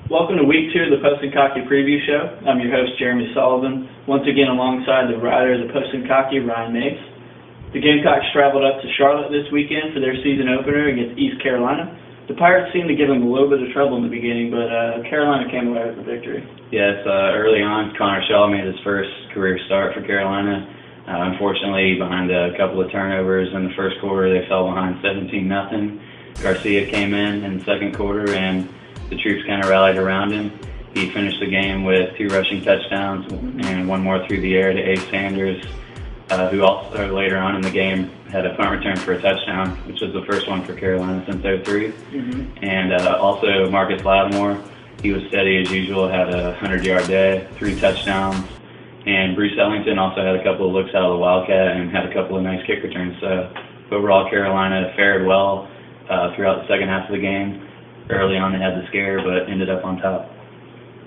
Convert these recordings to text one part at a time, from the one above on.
Welcome to week 2 of the Post and Cocky Preview Show. I'm your host, Jeremy Sullivan, once again alongside the writer of the Post and Cocky, Ryan Mace. The Gamecocks traveled up to Charlotte this weekend for their season opener against East Carolina. The Pirates seemed to give them a little bit of trouble in the beginning, but Carolina came away with the victory. Yes, early on, Connor Shaw made his first career start for Carolina. Unfortunately, behind a couple of turnovers in the first quarter, they fell behind 17-0. Garcia came in the second quarter, and the troops kind of rallied around him. He finished the game with 2 rushing touchdowns and 1 more through the air to Ace Sanders, who also later on in the game had a punt return for a touchdown, which was the first one for Carolina since 2003. And also Marcus Lattimore, he was steady as usual, had a 100-yard day, 3 touchdowns. And Bruce Ellington also had a couple of looks out of the Wildcat and had a couple of nice kick returns. So overall, Carolina fared well throughout the second half of the game. Early on, they had the scare, but ended up on top.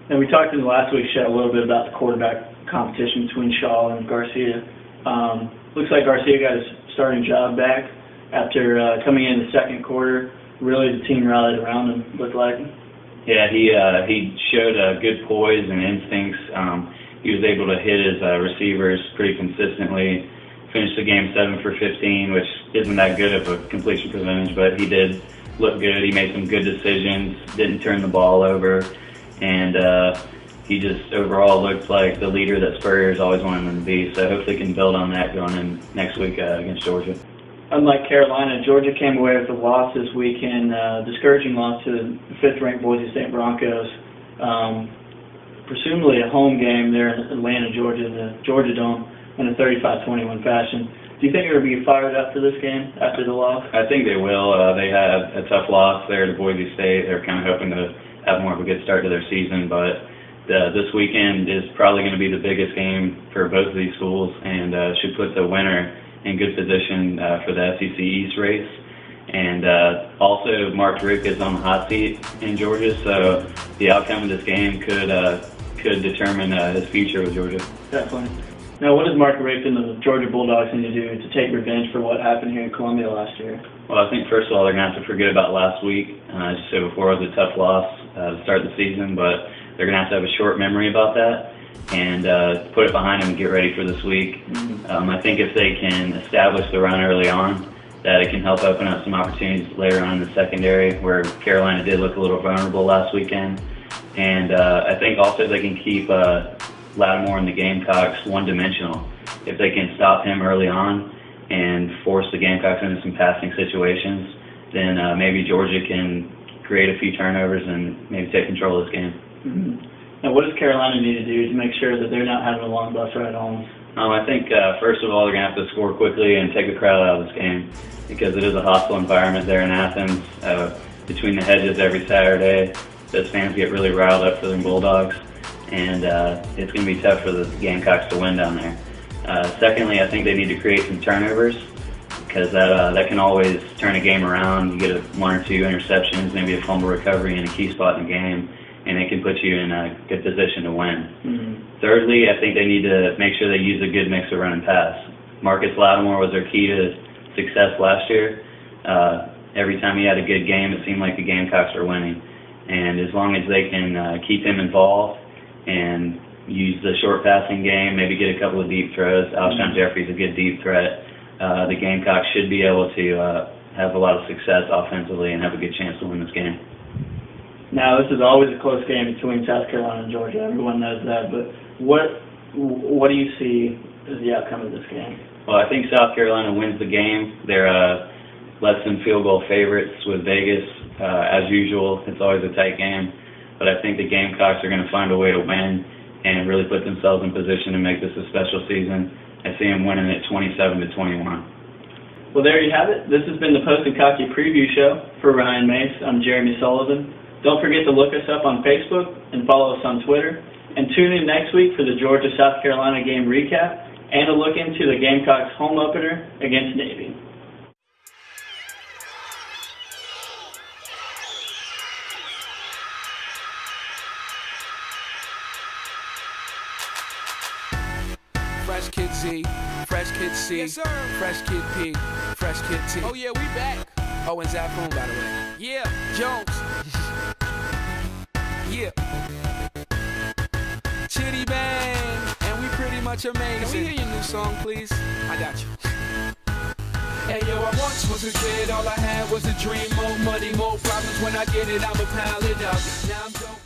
And we talked in the last week's show a little bit about the quarterback competition between Shaw and Garcia. Looks like Garcia got his starting job back after coming in the second quarter. Really, the team rallied around him, looked like. Yeah, he showed good poise and instincts. He was able to hit his receivers pretty consistently. Finished the game 7 for 15, which isn't that good of a completion percentage, but he did look good. He made some good decisions, didn't turn the ball over, and he just overall looked like the leader that Spurrier's always wanted him to be. So hopefully can build on that going in next week against Georgia. Unlike Carolina, Georgia came away with a loss this weekend, discouraging loss to the 5th-ranked Boise State Broncos. Presumably a home game there in Atlanta, Georgia, in the Georgia Dome, in a 35-21 fashion. Do you think they're going to be fired up for this game after the loss? I think they will. They had a tough loss there to Boise State. They're kind of hoping to have more of a good start to their season, but this weekend is probably going to be the biggest game for both of these schools and should put the winner in good position for the SEC East race. And also, Mark Richt is on the hot seat in Georgia, so the outcome of this game could determine his future with Georgia. Definitely. Now, what does Mark Richt and the Georgia Bulldogs need to do to take revenge for what happened here in Columbia last year? Well, I think first of all they're going to have to forget about last week. As you said before, it was a tough loss to start the season, but they're going to have a short memory about that and put it behind them and get ready for this week. I think if they can establish the run early on, that it can help open up some opportunities later on in the secondary, where Carolina did look a little vulnerable last weekend. And I think also they can keep Lattimore and the Gamecocks one-dimensional. If they can stop him early on and force the Gamecocks into some passing situations, then maybe Georgia can create a few turnovers and maybe take control of this game. Now, what does Carolina need to do to make sure that they're not having a long bus ride home? I think, first of all, they're going to have to score quickly and take the crowd out of this game because it is a hostile environment there in Athens. Between the hedges every Saturday, those fans get really riled up for their Bulldogs, and it's going to be tough for the Gamecocks to win down there. Secondly, I think they need to create some turnovers because that can always turn a game around. You get 1 or 2 interceptions, maybe a fumble recovery in a key spot in the game, and it can put you in a good position to win. Thirdly, I think they need to make sure they use a good mix of run and pass. Marcus Lattimore was their key to success last year. Every time he had a good game, it seemed like the Gamecocks were winning. And as long as they can keep him involved and use the short passing game, maybe get a couple of deep throws. Alshon Jeffrey's a good deep threat. The Gamecocks should be able to have a lot of success offensively and have a good chance to win this game. Now, this is always a close game between South Carolina and Georgia. Everyone knows that. But what do you see as the outcome of this game? Well, I think South Carolina wins the game. They're less than field goal favorites with Vegas. As usual, it's always a tight game. But I think the Gamecocks are going to find a way to win and really put themselves in position to make this a special season. I see them winning it 27-21. Well, there you have it. This has been the Post and Cocky Preview Show. For Ryan Mace, I'm Jeremy Sullivan. Don't forget to look us up on Facebook and follow us on Twitter. And tune in next week for the Georgia-South Carolina game recap and a look into the Gamecocks home opener against Navy. Fresh Kid Z, Fresh Kid C, yes, Fresh Kid P, Fresh Kid T. Oh yeah, we back. Oh, and Zach Boone, by the way. Yeah, Jones. Yeah. City Band, and we pretty much amazing. Can we hear your new song, please? I got you. Hey yo, I once was a kid, all I had was a dream. More money, more problems. When I get it, I'ma pile it up. Now I'm